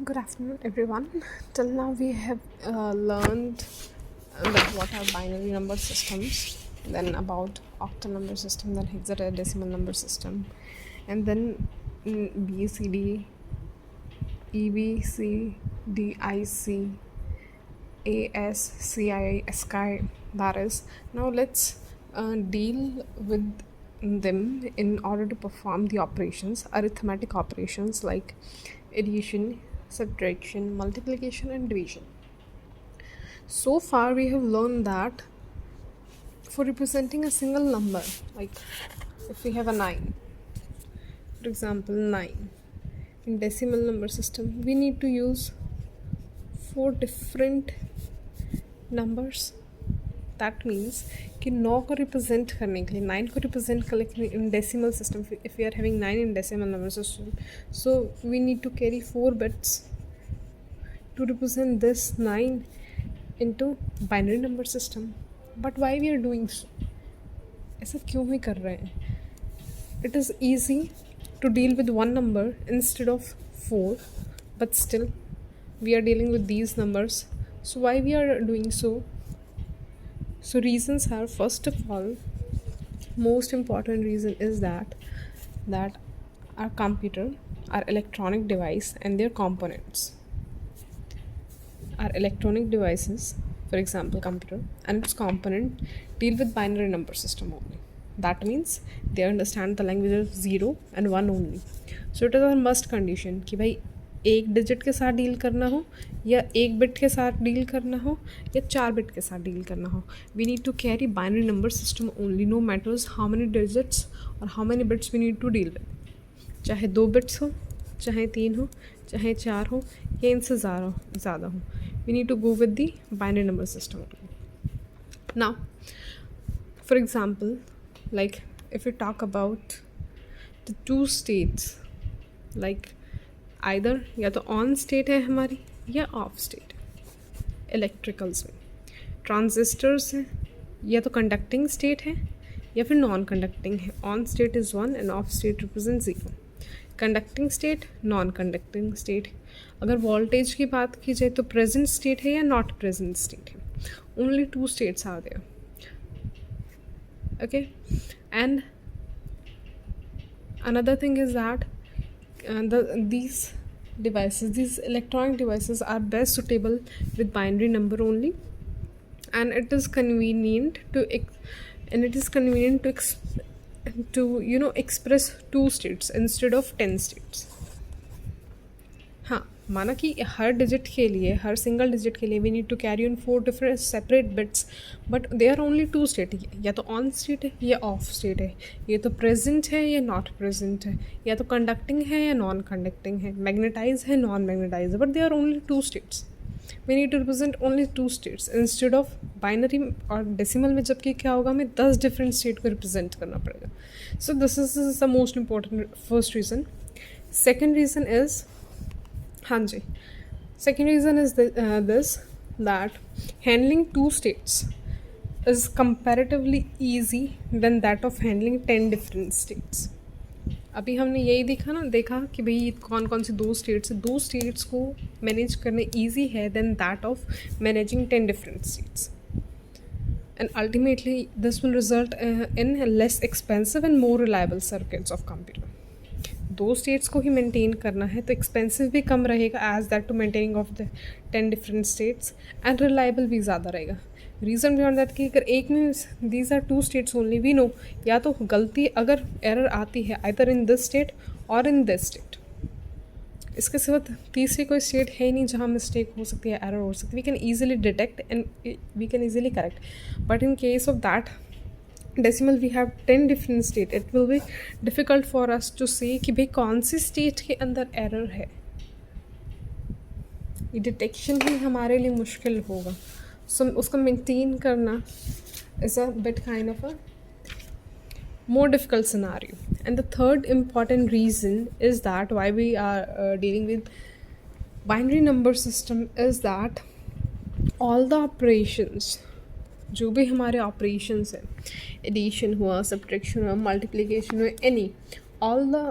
Good afternoon, everyone. Till now, we have learned that what are binary number systems, then about octal number system, then hexadecimal number system, and then BCD, EBC, DIC, ASCII, ASCII. That is. Now let's deal with them in order to perform the operations, arithmetic operations like addition, subtraction, multiplication, and division. So far, we have learned that for representing a single number, like if we have a 9, for example, 9 in decimal number system, we need to use 4 different numbers. That means कि 9 को represent करने के लिए 9 को represent करने के लिए in decimal system, if we are having 9 in decimal number system, so we need to carry 4 bits to represent this 9 into binary number system. But why we are doing so? ऐसा क्यों ही कर रहे हैं? It is easy to deal with one number instead of 4, but still we are dealing with these numbers. So why we are doing so? So reasons are, first of all, most important reason is that our computer, our electronic device and their components, our electronic devices, for example computer and its component, deal with binary number system only. That means they understand the language of 0 and 1 only. So it is a must condition कि भाई एक digit के साथ deal करना हो या एक bit के साथ डील करना हो या 4 बिट के साथ डील करना हो, we need to carry binary number system only, no matters how many digits और how many bits we need to deal with. चाहे 2 बिट्स हो, चाहे 3 हो, चाहे 4 हो या इनसे ज़्यादा हो, we need to go with the binary number system only. Now, for example, like if we talk about the two states, like either या तो on state है हमारी या off state. इलेक्ट्रिकल्स में ट्रांजिस्टर्स हैं, या तो कंडक्टिंग स्टेट है या फिर नॉन कंडक्टिंग है. On state is 1 and off state represent 0. Conducting state, non conducting state. अगर वोल्टेज की बात की जाए तो प्रेजेंट स्टेट है या नॉट प्रेजेंट स्टेट है. Only 2 states are there. Okay, and another thing is that these devices, these electronic devices are best suitable with binary number only, and it is convenient to express 2 states instead of 10 states. हाँ, माना कि हर digit के लिए, हर single digit के लिए we need to carry on 4 different separate bits, but they are only 2 state. या तो on state है या ऑफ स्टेट है, ये तो प्रेजेंट है या नॉट प्रेजेंट है, या तो कंडक्टिंग है या नॉन कंडक्टिंग है, मैग्नेटाइज है नॉन मैग्नेटाइज है, but they are only 2 states. We need to represent only 2 states instead of binary और डेसिमल में जबकि क्या होगा, हमें 10 डिफरेंट स्टेट को रिप्रेजेंट करना पड़ेगा. So this is the most important first reason. Second reason is, हाँ जी, second reason is this, that handling 2 states is comparatively easy than that of handling 10 different states. अभी हमने यही देखा कि भाई कौन कौन सी 2 स्टेट्स है. 2 स्टेट्स को मैनेज करने ईजी है then that of managing 10 different states, and ultimately this will result in less expensive and more reliable circuits of computer. 2 states को ही मेंटेन करना है तो एक्सपेंसिव भी कम रहेगा as that to maintaining of the 10 different states, and reliable भी ज़्यादा रहेगा. रीज़न बियॉन्ड दैट कि अगर एक में these are 2 states only, we know या तो गलती अगर एरर आती है आइदर इन दिस स्टेट और इन दिस स्टेट, इसके सिवा तीसरी कोई स्टेट है ही नहीं जहाँ मिस्टेक हो सकती है, एरर हो सकती है. We can easily detect and we can easily correct. But in case of that decimal we have 10 different state, it will be difficult for us to say कि भाई कौन सी स्टेट के अंदर एरर है. ये डिटेक्शन ही हमारे लिए मुश्किल होगा. सो उसको मेंटेन करना is a bit kind of a more difficult scenario. And the third important reason is that why we are dealing with binary number system is that all the operations, जो भी हमारे operations हैं, addition हुआ, subtraction हुआ, multiplication हुआ, any, all the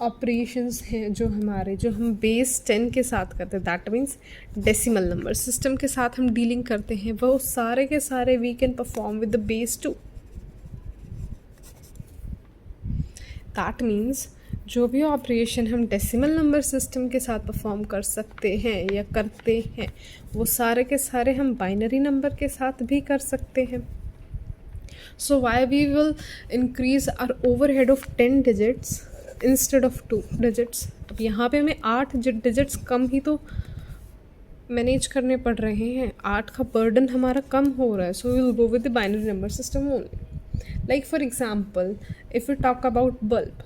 operations हैं जो हमारे, जो हम बेस 10 के साथ करते हैं, that means decimal number system के साथ हम डीलिंग करते हैं, वो सारे के सारे we can perform with the base 2। That means जो भी ऑपरेशन हम डेसिमल नंबर सिस्टम के साथ परफॉर्म कर सकते हैं या करते हैं, वो सारे के सारे हम बाइनरी नंबर के साथ भी कर सकते हैं। So why we will increase our overhead of 10 digits instead of 2 digits. अब यहाँ पे हमें 8 डिजिट्स कम ही तो मैनेज करने पड़ रहे हैं, 8 का बर्डन हमारा कम हो रहा है। So we will go with the binary number system only. Like for example, if you talk about bulb,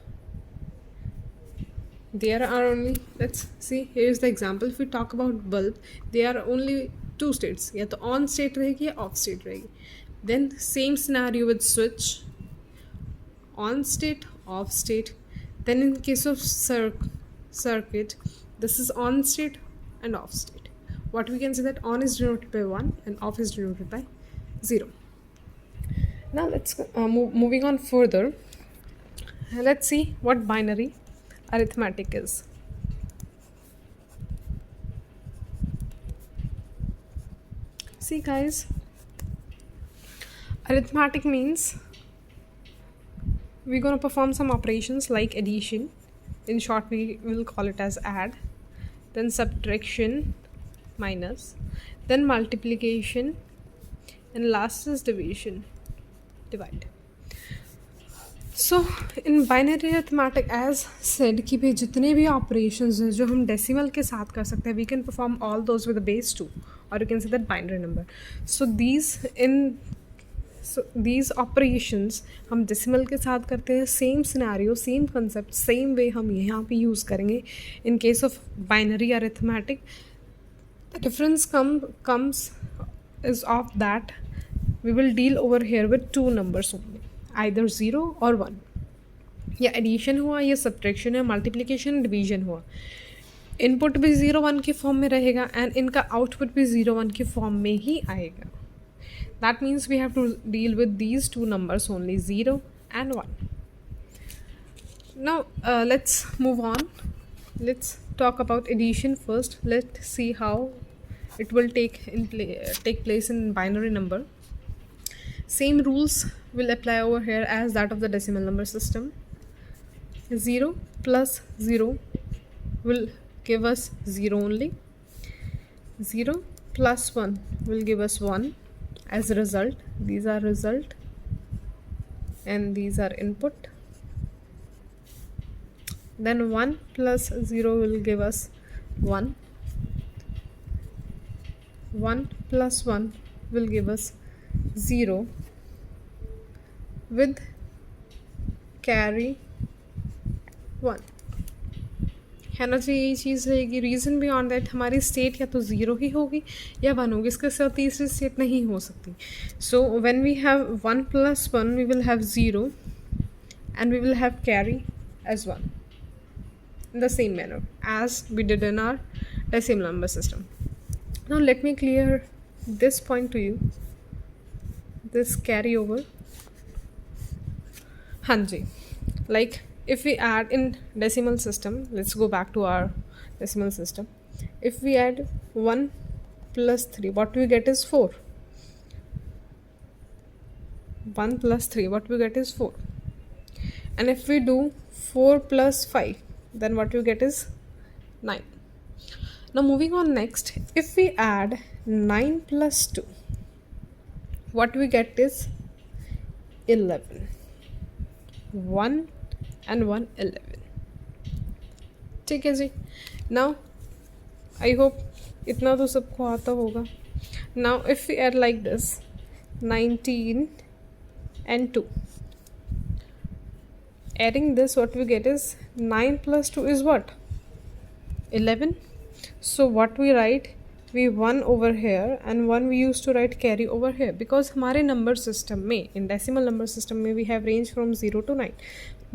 there are only, let's see, here is the example. If we talk about bulb, there are only 2 states, या तो on state रहेगी या off state रहेगी. Then same scenario with switch, on state, off state. Then in case of circuit, this is on state and off state. What we can say that on is denoted by 1 and off is denoted by 0. Now let's moving on further. Let's see what binary arithmetic is. See guys, arithmetic means we're going to perform some operations like addition, in short we will call it as add, then subtraction, minus, then multiplication, and last is division, divide. So in binary arithmetic as said कि भाई जितने भी operations हैं जो हम decimal के साथ कर सकते हैं, we can perform all those with base 2 और you can say that binary number. So these operations हम डेसिमल के साथ करते हैं, same scenario, same concept, same way हम यहाँ पे यूज़ करेंगे in case of binary arithmetic. The difference comes is of that we will deal over here with 2 numbers only, either 0 और 1, या एडिशन हुआ या सब्ट्रैक्शन या मल्टीप्लिकेशन डिवीजन हुआ, इनपुट भी 0 1 के फॉर्म में रहेगा एंड इनका आउटपुट भी 0 1 के फॉर्म में ही आएगा। That means we have to deal with these 2 numbers only, 0 and 1. Now let's move on. Let's talk about addition first. Let's see how it will take place in binary number. Same rules will apply over here as that of the decimal number system. 0 plus 0 will give us 0 only. 0 plus 1 will give us 1 as a result. These are result and these are input. Then 1 plus 0 will give us 1. 1 plus 1 will give us 0 with carry 1 है ना। तो यही चीज़ रहेगी। Reason beyond that हमारी state या तो 0 ही होगी या 1 होगी, इसके साथ तीसरी स्टेट नहीं हो सकती। So when we have 1 plus 1 we will have 0 and we will have carry as 1 in the same manner as we did in our decimal number system. Now let me clear this point to you, this carry over. हाँ जी, like if we add in decimal system, let's go back to our decimal system. If we add 1 plus 3, what we get is 4. 1 plus 3, what we get is 4. And if we do 4 plus 5, then what you get is 9. Now moving on next, if we add 9 plus 2, what we get is 11. 1 and 1 11. ठीक है जी। Now I hope इतना तो सबको आता होगा। Now if we add like this 19 and 2, adding this what we get is 9 plus 2 is what? 11. So what we write, we 1 over here and 1 we used to write carry over here, because हमारे number system में, in decimal number system में we have range from 0 to 9.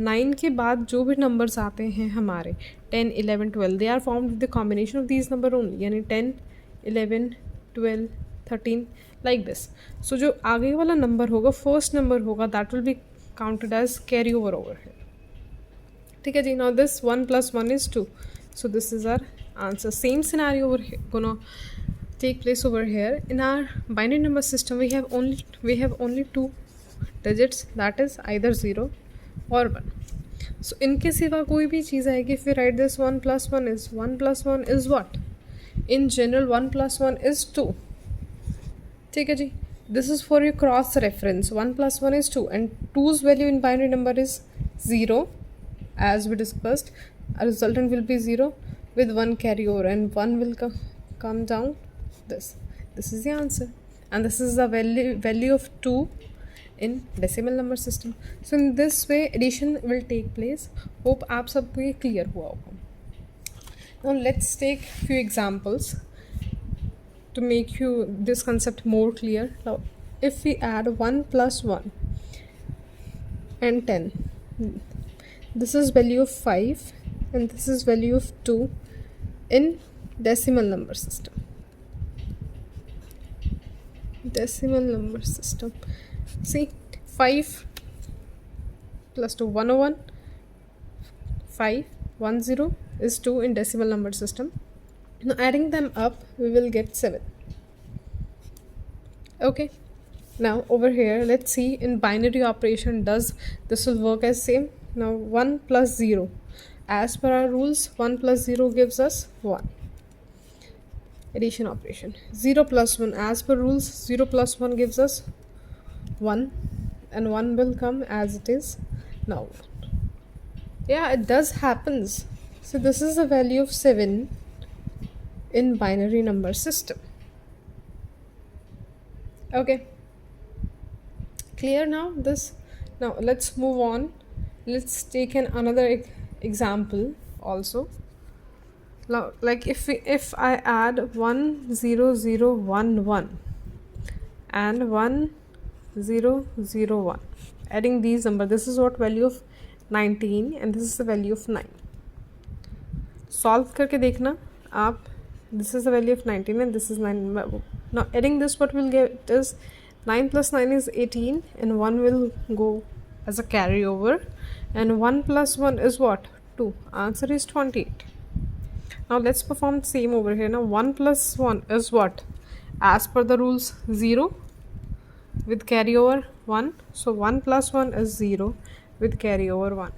9 के बाद जो भी numbers आते हैं हमारे 10 11 12, they are formed with the combination of these number only, यानी 10 11 12 13 like this. So जो आगे वाला number होगा, first number होगा, that will be counted as carry over here. ठीक है जी. Now this 1 plus 1 is 2. So this is our answer. Same scenario over here gonna take place over here. In our binary number system we have only two digits, that is either 0 or 1. So इनके सिवा कोई भी चीज़ आएगी. If we write this 1 plus 1 is what? In general 1 plus 1 is 2. ठीक है जी. This is for your cross reference. 1 plus 1 is 2 and 2's value in binary number is 0, as we discussed. A resultant will be 0 with 1 carryover and 1 will come down. This is the answer, and this is the value of 2 in decimal number system. So in this way addition will take place. Hope आप सबको ये clear हुआ होगा. Now let's take few examples to make you this concept more clear. Now if we add 1 plus 1 and 10, this is value of 5 and this is value of 2 in decimal number system. See, 5 plus 2 101, 5 10 is 2 in decimal number system. Now adding them up we will get 7. Okay, now over here let's see in binary operation does this will work as same. Now 1 plus 0, as per our rules 1 plus 0 gives us 1. Addition operation 0 plus 1, as per rules 0 plus 1 gives us 1 and 1 will come as it is. Now yeah, it does happens. So this is the value of 7 in binary number system. Okay, clear now this? Now let's move on. Let's take another example also. Now like if I add 1 0 0 1 1 and 1 0 0 1, adding these numbers, this is what value of 19 and this is the value of 9. Solve करके देखना आप. This is the value of 19 and this is 9. Now adding this, what we'll get is 9 plus 9 is 18 and 1 will go as a carryover and 1 plus 1 is what? 2. Answer is 28. Now let's perform same over here. Now 1 plus 1 is what? As per the rules 0 with carryover 1. So 1 plus 1 is 0 with carryover 1.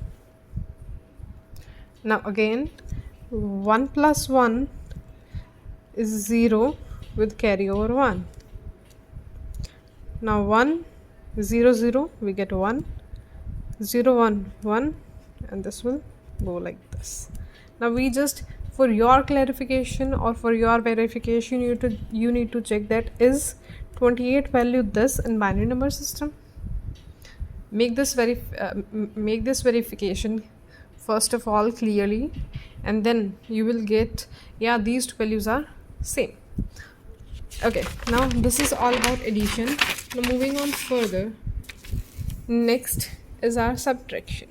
Now again 1 plus 1 is 0 with carryover 1. Now 1 0 0 we get 1 0 1 1 and this will go like this. Now we just, for your clarification or for your verification, you need to check that is 28 value this in binary number system. Make this verification first of all clearly, and then you will get, yeah, these two values are same. Okay, now this is all about addition. Now moving on further, next is our subtraction.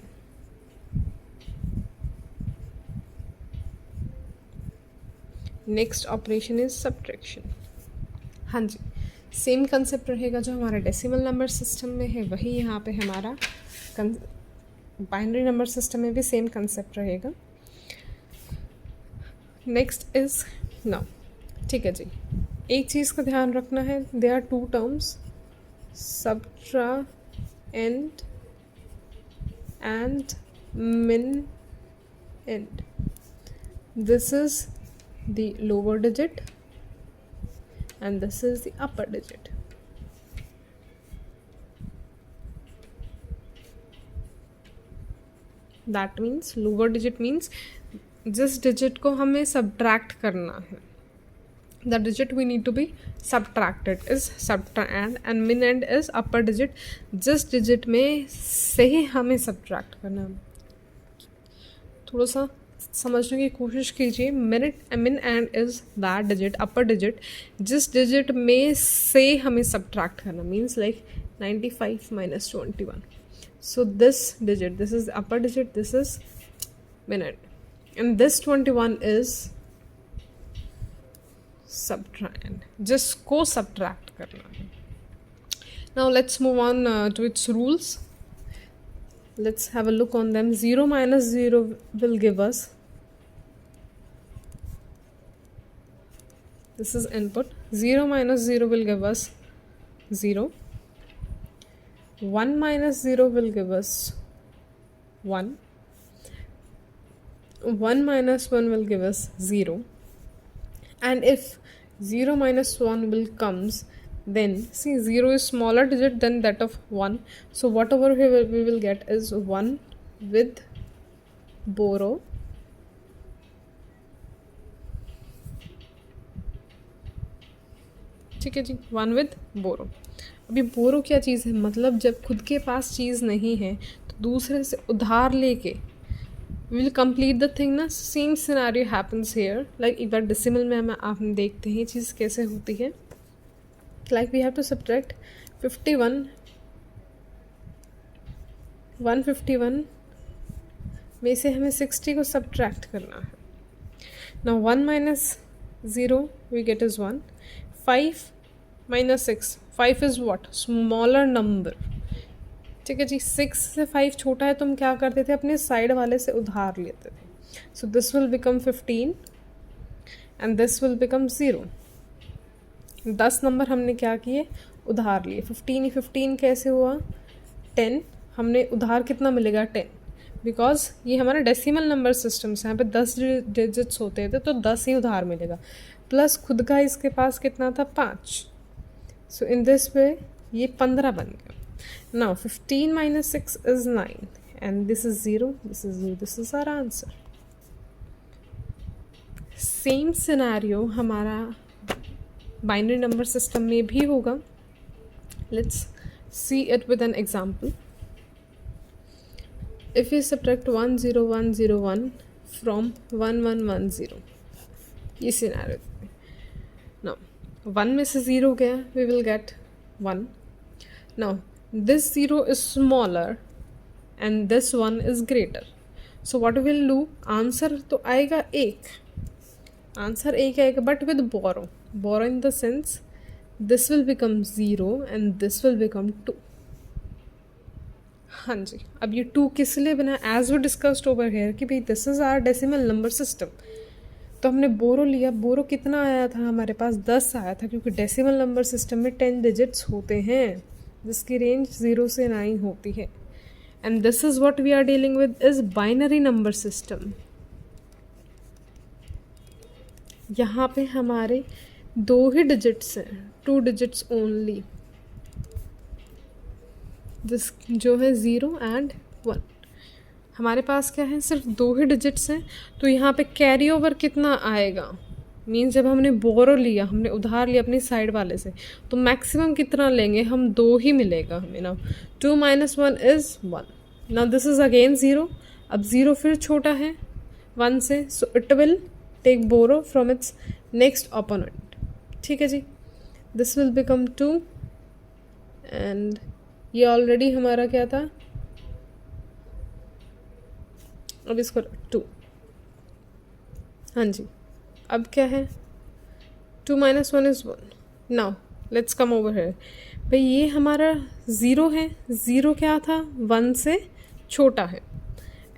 Next operation is subtraction. हाँ जी, same concept रहेगा जो हमारा decimal number system में है, वही यहाँ पे हमारा बाइनरी नंबर सिस्टम में भी सेम कंसेप्ट रहेगा. नेक्स्ट इज नाउ, ठीक है जी, एक चीज़ का ध्यान रखना है. They are two terms, subtrahend and min-end. This is the lower digit and this is the upper digit. That means lower digit means जिस digit को हमें subtract करना है, the digit we need to be subtracted is subtrahend and min-end is upper digit. जिस digit में से हमें subtract करना है, थोड़ा सा समझने की कोशिश कीजिए. min-end is that digit, upper digit, जिस digit में से हमें subtract करना, means like 95 minus 21. So this digit, this is the upper digit, this is min-end, and this 21 is subtrahend, जिसको subtract करना है. Now let's move on to its rules. let's have a look on them. 0 minus 0 will give us, this is input, 0 minus 0 will give us 0, 1 minus 0 will give us 1, 1 minus 1 will give us 0, and if 0 minus 1 will comes, then see 0 is smaller digit than that of 1, so whatever we will get is 1 with borrow, ठीक है जी, 1 with borrow. अभी बोरो क्या चीज़ है, मतलब जब खुद के पास चीज़ नहीं है तो दूसरे से उधार लेके विल कंप्लीट द थिंग ना. Same scenario happens here. Like एक बार डेसिमल में हम आप देखते हैं ये चीज़ कैसे होती है. Like we have to subtract 51, 151 में से हमें 60 को सब्ट्रैक्ट करना है. Now 1 minus 0 we get is 1. 5 minus 6, 5 is what? Smaller number. ठीक है जी, 6 से 5 छोटा है तो हम क्या करते थे, अपने साइड वाले से उधार लेते थे. So this will become 15 and this will become 0. 10 number हमने क्या किए, उधार लिए. 15 कैसे हुआ, 10 हमने उधार कितना मिलेगा, 10, बिकॉज ये हमारा डेसिमल नंबर सिस्टम से यहाँ पे 10 डिजिट्स होते थे तो 10 ही उधार मिलेगा. प्लस खुद का इसके पास कितना था, 5. सो इन दिस वे ये 15 बन गया. Now 15 minus 6 is 9 and this is 0, this is 0, this is our answer. Same scenario हमारा बाइनरी नंबर सिस्टम में भी होगा. Let's see it with an example. If you subtract 10101 from 1110, ये सिनेरियो. नाउ 1 में से 0 गया, we will get 1. Now this 0 is smaller and this 1 is greater. So what we will do, answer तो आएगा 1, answer 1 आएगा, but with borrow. Borrow in the sense this will become 0 and this will become 2. हाँ जी, अब ये 2 किस लिए बना, as we discussed over here कि भाई this is our decimal number system. तो हमने बोरो लिया. बोरो कितना आया था हमारे पास, 10 आया था, क्योंकि डेसिमल नंबर सिस्टम में 10 डिजिट्स होते हैं जिसकी रेंज 0 से 9 होती है. And this is what we are dealing with is binary number system. यहाँ पे हमारे 2 ही डिजिट्स हैं, 2 डिजिट्स ओनली, जिस जो है 0 एंड 1. हमारे पास क्या है, सिर्फ 2 ही डिजिट्स हैं. तो यहाँ पे कैरी ओवर कितना आएगा, मीन्स जब हमने बोरो लिया, हमने उधार लिया अपनी साइड वाले से, तो मैक्सिमम कितना लेंगे हम, 2 ही मिलेगा हमें. ना 2 minus 1 is 1. Now this is again 0. अब 0 फिर छोटा है 1 से, so it will take borrow from its next opponent. ठीक है जी, दिस विल बिकम 2 एंड ये ऑलरेडी हमारा क्या था, अब इसको 2. हाँ जी, अब क्या है, 2 minus 1 is 1. Now let's come over है. भाई ये हमारा 0 है, 0 क्या था, 1 से छोटा है.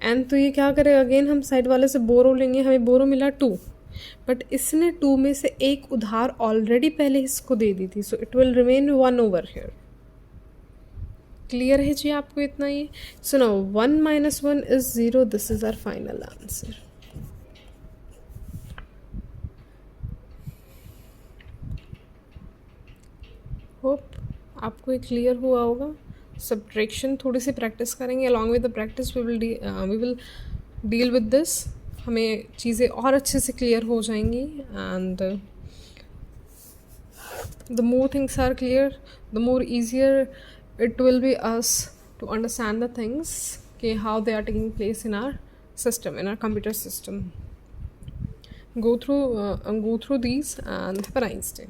एंड तो ये क्या करेगा, अगेन हम साइड वाले से बोरो लेंगे. हमें बोरो मिला 2, बट इसने 2 में से एक उधार ऑलरेडी पहले इसको दे दी थी, so it will remain 1 over here. Clear है जी आपको इतना ही. So now 1 minus 1 is 0. This is our final answer. Hope आपको ये क्लियर हुआ होगा. सब्ट्रैक्शन थोड़ी सी प्रैक्टिस करेंगे, along with the practice we will deal with this. हमें चीज़ें और अच्छे से क्लियर हो जाएंगी. And the more things are clear, the more easier it will be us to understand the things, okay, how they are taking place in our system, in our computer system. Go through these and have a nice day.